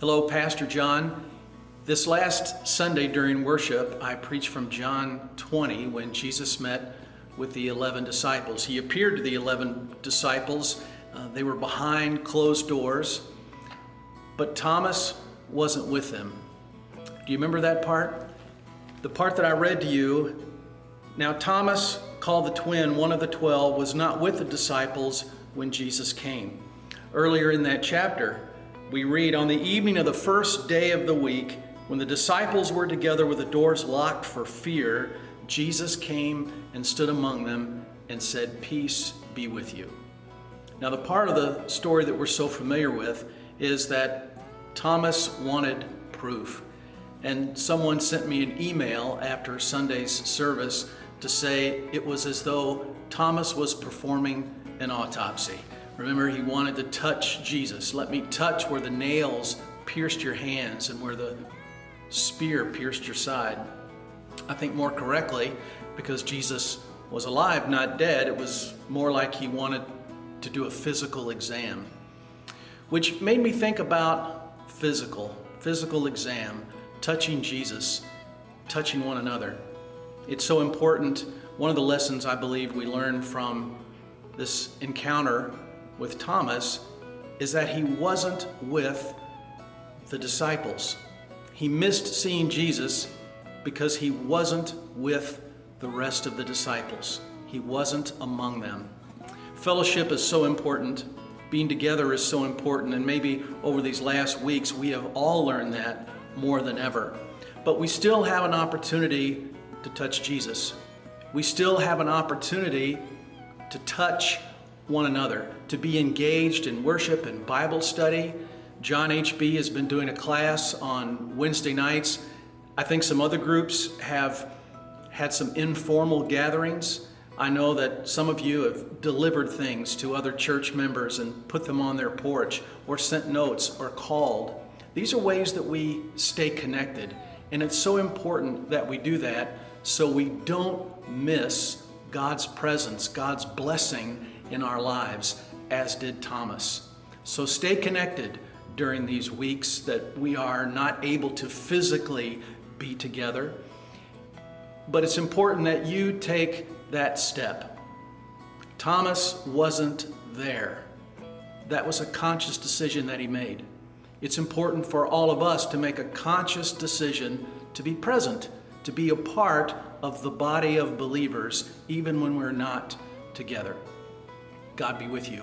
Hello, Pastor John. This last Sunday during worship, I preached from John 20 when Jesus met with the 11 disciples. He appeared to the 11 disciples. They were behind closed doors, but Thomas wasn't with them. Do you remember that part? The part that I read to you. Now Thomas, called the twin, one of the 12, was not with the disciples when Jesus came. Earlier in that chapter, we read, on the evening of the first day of the week, when the disciples were together with the doors locked for fear, Jesus came and stood among them and said, "Peace be with you." Now, the part of the story that we're so familiar with is that Thomas wanted proof. And someone sent me an email after Sunday's service to say it was as though Thomas was performing an autopsy. Remember, he wanted to touch Jesus. Let me touch where the nails pierced your hands and where the spear pierced your side. I think more correctly, because Jesus was alive, not dead, it was more like he wanted to do a physical exam, which made me think about physical exam, touching Jesus, touching one another. It's so important. One of the lessons I believe we learn from this encounter with Thomas is that he wasn't with the disciples. He missed seeing Jesus because he wasn't with the rest of the disciples. He wasn't among them. Fellowship is so important. Being together is so important. And maybe over these last weeks, we have all learned that more than ever. But we still have an opportunity to touch Jesus. We still have an opportunity to touch one another, to be engaged in worship and Bible study. John H.B. has been doing a class on Wednesday nights. I think some other groups have had some informal gatherings. I know that some of you have delivered things to other church members and put them on their porch, or sent notes, or called. These are ways that we stay connected, and it's so important that we do that so we don't miss God's presence, God's blessing in our lives, as did Thomas. So stay connected during these weeks that we are not able to physically be together. But it's important that you take that step. Thomas wasn't there. That was a conscious decision that he made. It's important for all of us to make a conscious decision to be present, to be a part of the body of believers, even when we're not together. God be with you.